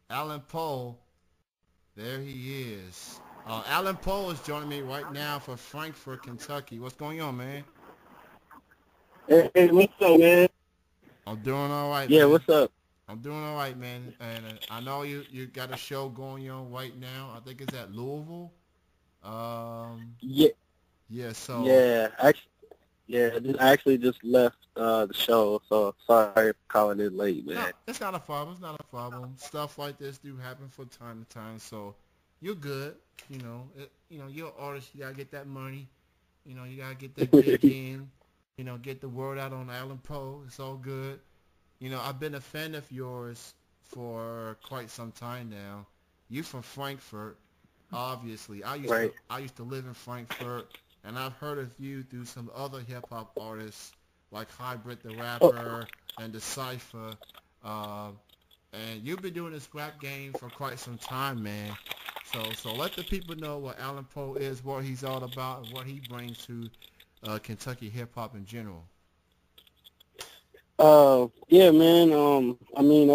Allen Poe, there he is. Allen Poe is joining me right now for Frankfort, Kentucky. What's going on, man? Hey, what's up, man? I'm doing all right, Yeah, man. what's up? I'm doing all right, man. And I know you got a show going on right now. I think it's at Louisville. Um, Yeah, yeah. So yeah. I actually just left the show, so sorry for calling it late, no, man. it's not a problem. It's not a problem. Stuff like this do happen from time to time. So you're good. You're an artist. You gotta get that money. You gotta get that gig in. Get the word out on Allen Poe. It's all good. I've been a fan of yours for quite some time now. You from Frankfurt, obviously. Right. I used to live in Frankfurt, and I've heard of you through some other hip hop artists like Hybrid the Oh, Rapper and the Cipher. Uh, and you've been doing this rap game for quite some time, man. So let the people know what Allen Poe is, what he's all about, and what he brings to Kentucky hip hop in general. yeah, man. I mean,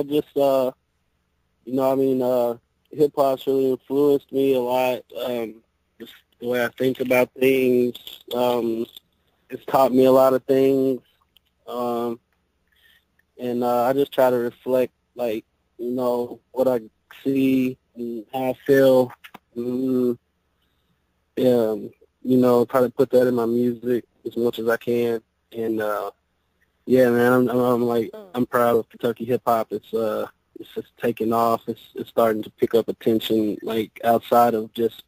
hip hop's really influenced me a lot. Just the way I think about things. It's taught me a lot of things. Um, and I just try to reflect, like, what I see and how I feel. Mm, try to put that in my music as much as I can. And yeah, man, I'm proud of Kentucky hip hop. It's just taking off. It's starting to pick up attention, like outside of just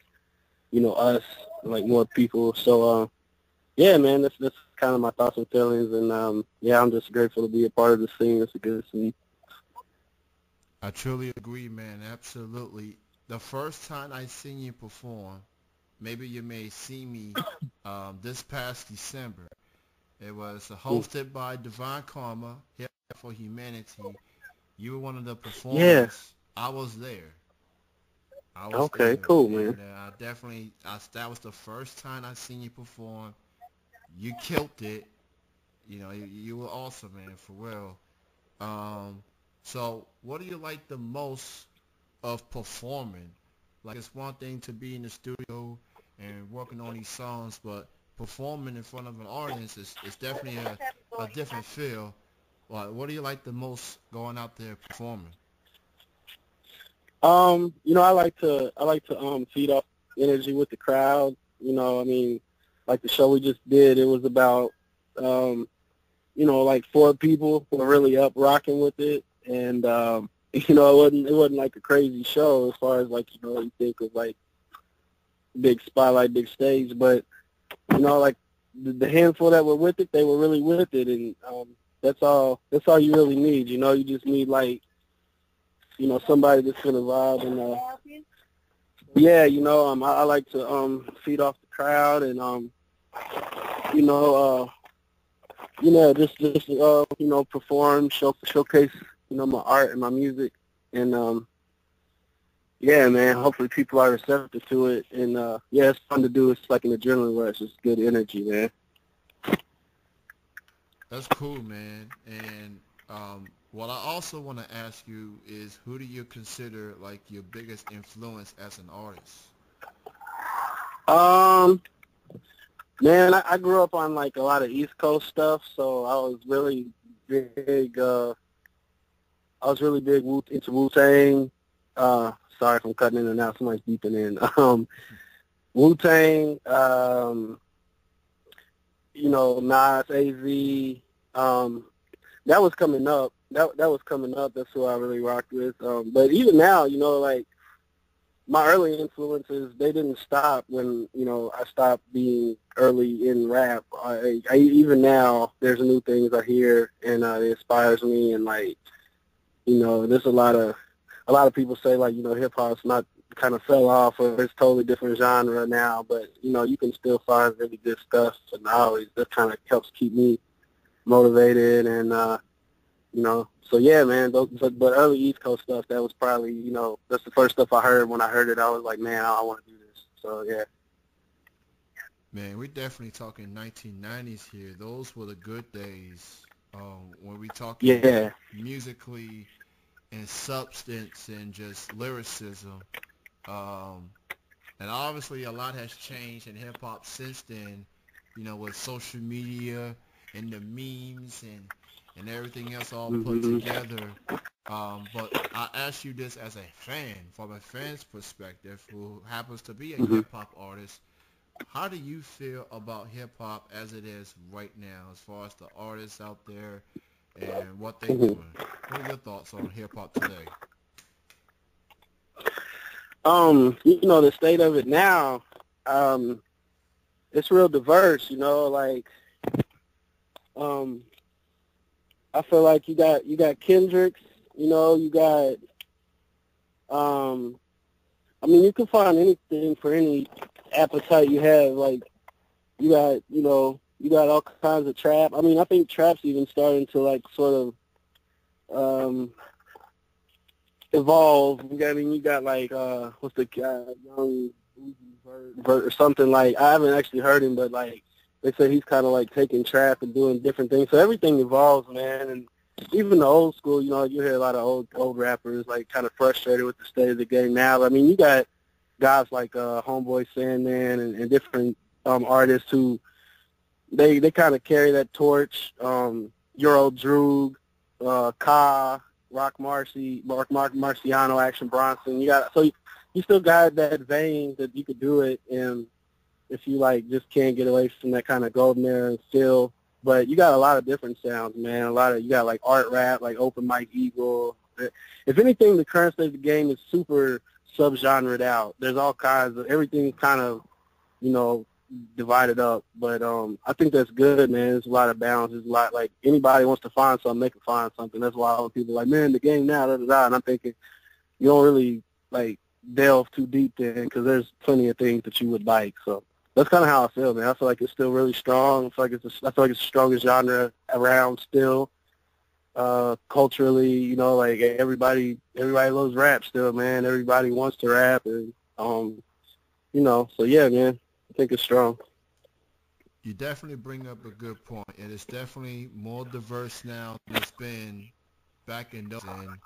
us, like more people. So yeah, man, that's kind of my thoughts and feelings. And yeah, I'm just grateful to be a part of the scene. It's a good scene. I truly agree, man. Absolutely. The first time I seen you perform, maybe you may see me this past December. It was hosted by Divine Karma, Hip for Humanity. You were one of the Yeah. performers. I was there. I was Okay. there, Cool, man. and that was the first time I seen you perform. You killed it. You were awesome, man, for real. Um, so what do you like the most of performing? Like it's one thing to be in the studio and working on these songs, but performing in front of an audience is definitely a different feel. Like, what do you like the most going out there performing? I like to feed off energy with the crowd. I mean, like the show we just did, it was about um, like four people were really up rocking with it, and it wasn't like a crazy show as far as like you think of like big spotlight, big stage, but like the handful that were with it, they were really with it, and that's all you really need. You just need like somebody that's gonna vibe and yeah, I like to feed off the crowd and you know perform, showcase my art and my music, and yeah, man, hopefully people are receptive to it, and yeah, it's fun to do. It's like an adrenaline rush. It's good energy, man. That's cool, man. And what I also want to ask you is, who do you consider like your biggest influence as an artist? Um, Man, I grew up on like a lot of East Coast stuff, so big. I was really big into Wu Tang. Sorry if I'm cutting in and out. Somebody's beeping in. Wu Tang. Nas, Az. Um, that was coming up. That was coming up. That's who I really rocked with. But even now, like my early influences, they didn't stop when, I stopped being early in rap. I even now, there's new things I hear, and it inspires me. And like, there's a lot of people say like, hip hop's not kind of fell off, or it's totally different genre now. But you can still find really good stuff, and that kind of helps keep me motivated. And so yeah, man. But early East Coast stuff, that was probably, that's the first stuff I heard. When I heard it, I was like, man, I want to do this. So yeah. Man, we're definitely talking 1990s here. Those were the good days. When we talking Yeah. musically, and substance and just lyricism. Um, and obviously a lot has changed in hip hop since then, with social media and the memes and everything else all put Hmm. together. But I ask you this as a fan, from a fan's perspective, who happens to be a Hmm. hip hop artist. How do you feel about hip hop as it is right now, as far as the artists out there and what they Hmm. doing? What are your thoughts on hip hop today? The state of it now, um, it's real diverse. Like um, I feel like you got Kendricks. You got I mean, you can find anything for any appetite you have. Like you got all kinds of trap. I mean, I think trap's even starting to like sort of evolve. You got like what's the guy, young Vert or something like. I haven't actually heard him, but like they say he's kind of like taking trap and doing different things. So everything evolves, man. And even the old school, you hear a lot of old rappers like kind of frustrated with the state of the game now. But, I mean, you got guys like Homeboy Sandman and different artists who they kind of carry that torch. Euro Droog, Ka, Marciano, Action Bronson. You still got that vein that you could do it, and if you like just can't get away from that kind of golden era and still. But you got a lot of different sounds, man. You got like art rap, like Open Mike Eagle. If anything, the current state of the game is super subgenred out. There's all kinds of everything's kind of you know divided up. But I think that's good, man. There's a lot of balance. There's a lot like anybody wants to find something, they can find something. That's why all people are like, man, the game now, da da da. And I'm thinking you don't really like delve too deep in because there's plenty of things that you would like. So that's kind of how I feel, man. I feel like it's still really strong. I feel like it's the strongest genre around still. Culturally, like everybody loves rap still, man. Everybody wants to rap, and so yeah, man. I think it's strong. You definitely bring up a good point. It is definitely more diverse now than it's been back in those. And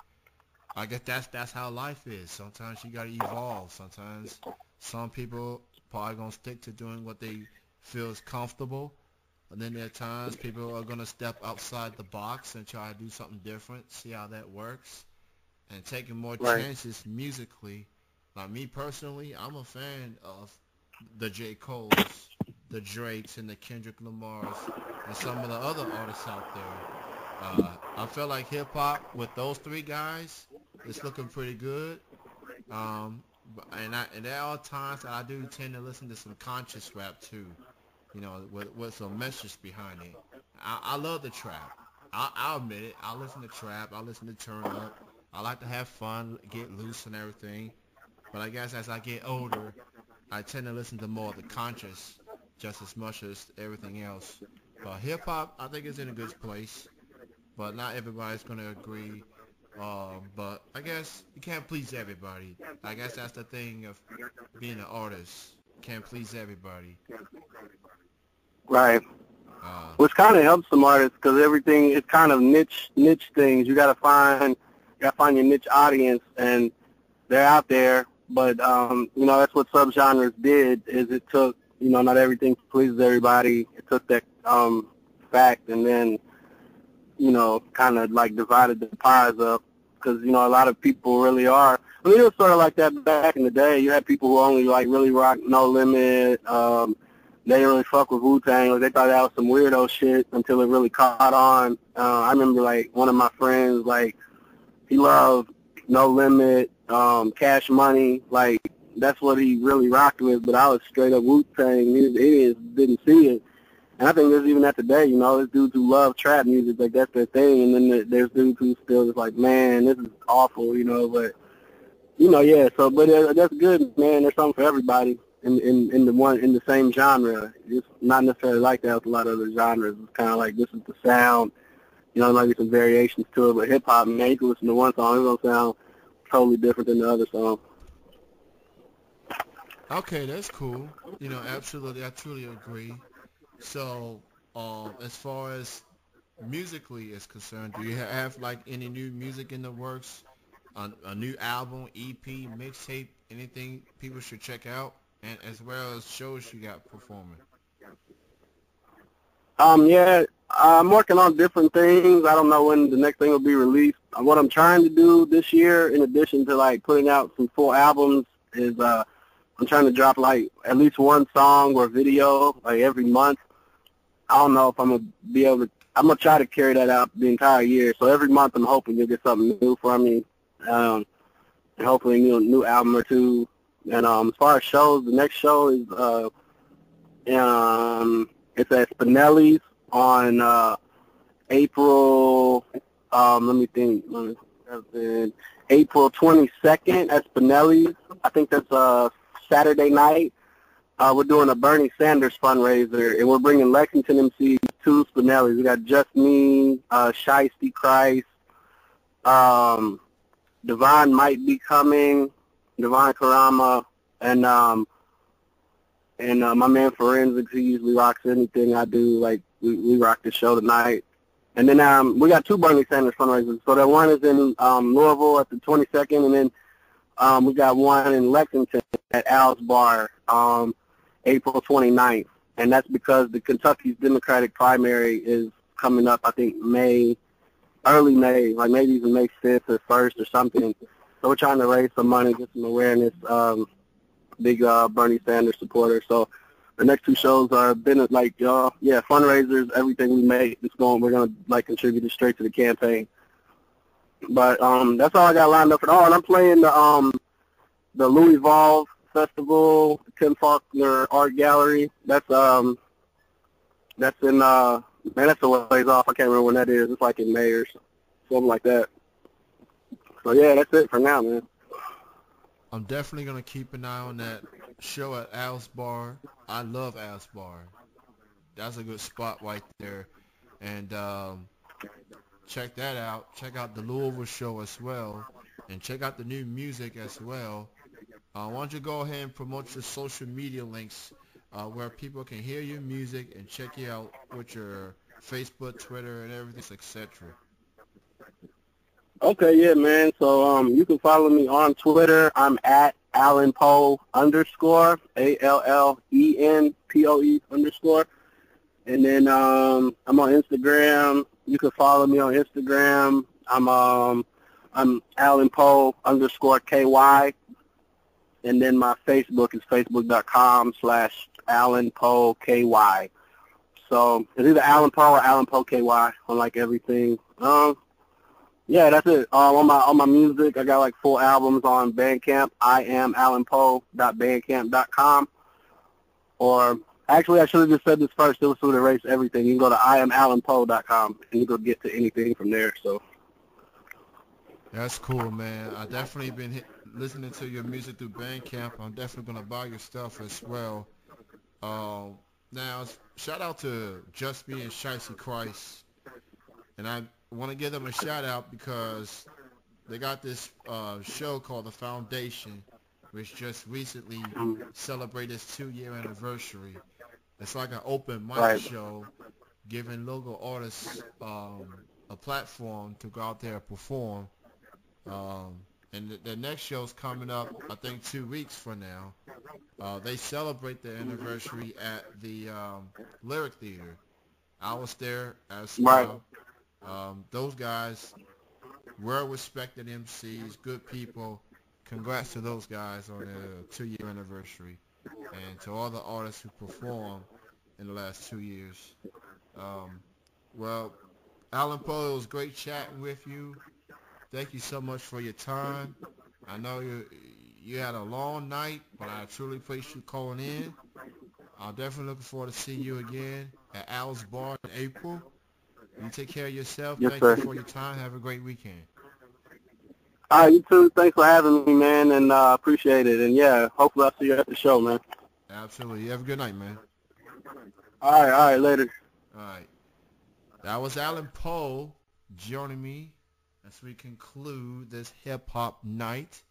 I guess that's how life is. Sometimes you gotta evolve. Sometimes some people probably gonna stick to doing what they feel is comfortable. And then there are times people are gonna step outside the box and try to do something different, see how that works, and taking more Right. chances musically. Like me personally, I'm a fan of the J. Cole's, the Drakes, and the Kendrick Lamars, and some of the other artists out there. I feel like hip hop with those three guys is looking pretty good. And there are times that I do tend to listen to some conscious rap too, with some message behind it. I love the trap. I'll admit it. I listen to trap. I listen to turn up. I like to have fun, get loose and everything. But I guess as I get older, I tend to listen to more of the conscious just as much as everything else. But hip hop, I think is in a good place. But not everybody's gonna agree. But I guess you can't please everybody. I guess that's the thing of being an artist. Can't please everybody. Right. Uh, Which kind of helps some artists because everything is kind of niche things. You gotta find your niche audience, and they're out there. But that's what subgenres did. Is it took not everything pleases everybody. It took that fact and then kind of like divided the pies up because a lot of people really are. I mean, it was sort of like that back in the day. You had people who only like really rock No Limit. They didn't really fuck with Wu-Tang. Like, they thought that was some weirdo shit until it really caught on. I remember like one of my friends, like he loved No Limit, Cash Money. Like that's what he really rocked with. But I was straight up Wu-Tang. He just didn't see it. And I think there's even that today, there's dudes who love trap music, like that's their thing, and then there's dudes who still just like, man, this is awful, but, yeah, so, but that's good, man, there's something for everybody in the same genre. It's not necessarily like that with a lot of other genres. It's kind of like, this is the sound, there might be some variations to it, but hip-hop, man, you can listen to one song, it's going to sound totally different than the other song. okay, that's cool. Absolutely, I truly agree. So, as far as musically is concerned, do you have like any new music in the works? a new album, EP, mixtape, anything people should check out, and as well as shows you got performing? Yeah, I'm working on different things. I don't know when the next thing will be released. What I'm trying to do this year, in addition to like putting out some full albums, is I'm trying to drop like at least one song or video like every month. I don't know if I'm gonna be able to. I'm gonna try to carry that out the entire year. So every month, I'm hoping you'll get something new from me, and hopefully a new album or two. And as far as shows, the next show is it's at Spinelli's on April. Let me think. April 22nd at Spinelli's. I think that's Saturday night. We're doing a Bernie Sanders fundraiser, and we're bringing Lexington MCs to Spinelli's. We got Just Me, Shiesty Christ, Devon might be coming, Devon Karama, and my man Forensics. He usually rocks anything I do. Like we rock the show tonight. And then we got two Bernie Sanders fundraisers. So that one is in Louisville at the 22nd, and then we got one in Lexington at Al's Bar April 29th. And that's because the Kentucky's Democratic primary is coming up, I think, early May, like maybe even May 5th or 1st or something. So we're trying to raise some money, get some awareness, big Bernie Sanders supporter. So the next two shows are fundraisers. Everything we make we're gonna like contribute it straight to the campaign. But that's all I got lined up for. Oh, and I'm playing the Louis Volve Festival, Tim Faulkner Art Gallery. That's in that's a ways off. I can't remember when that is. It's like in May or something like that. So yeah, that's it for now, man. I'm definitely going to keep an eye on that show at Al's Bar. I love Al's Bar. That's a good spot right there. And check that out. Check out the Louisville show as well. And check out the new music as well. Why don't you go ahead and promote your social media links where people can hear your music and check you out with your Facebook, Twitter, and everything, etc. Okay, yeah, man. So you can follow me on Twitter. I'm at Allen Poe _ ALLENPOE _. And then I'm on Instagram. You can follow me on Instagram. I'm Allen Poe _ KY. And then my Facebook is facebook.com/Allen Poe KY. So it's either Allen Poe or Allen Poe KY on like everything. Yeah, that's it. On my music, I got like full albums on Bandcamp. I am allenpoe.bandcamp.com. Or actually, I should have just said this first. It would erase everything. You can go to iamallenpoe.com and you can get to anything from there. So that's cool, man. I definitely been listening to your music through Bandcamp. I'm definitely gonna buy your stuff as well. Now, shout out to Just Me and Shiesty Christ, and I want to give them a shout out because they got this show called The Foundation, which just recently celebrated its 2-year anniversary. It's like an open mic show, giving local artists a platform to go out there and perform. And the next show's coming up, I think, 2 weeks from now. They celebrate the anniversary at the Lyric Theater. I was there as well. Those guys, well-respected MCs, good people. Congrats to those guys on their 2-year anniversary, and to all the artists who performed in the last 2 years. Well, Allen Poe, it was great chatting with you. Thank you so much for your time. I know you had a long night, but I truly appreciate you calling in. I'm definitely looking forward to seeing you again at Al's Bar in April. You take care of yourself. Yes, Thank sir. you for your time. Have a great weekend. All right, you too. Thanks for having me, man, and appreciate it. And yeah, hopefully I'll see you at the show, man. Absolutely. You have a good night, man. All right, later. All right. That was Allen Poe joining me as we conclude this hip-hop night.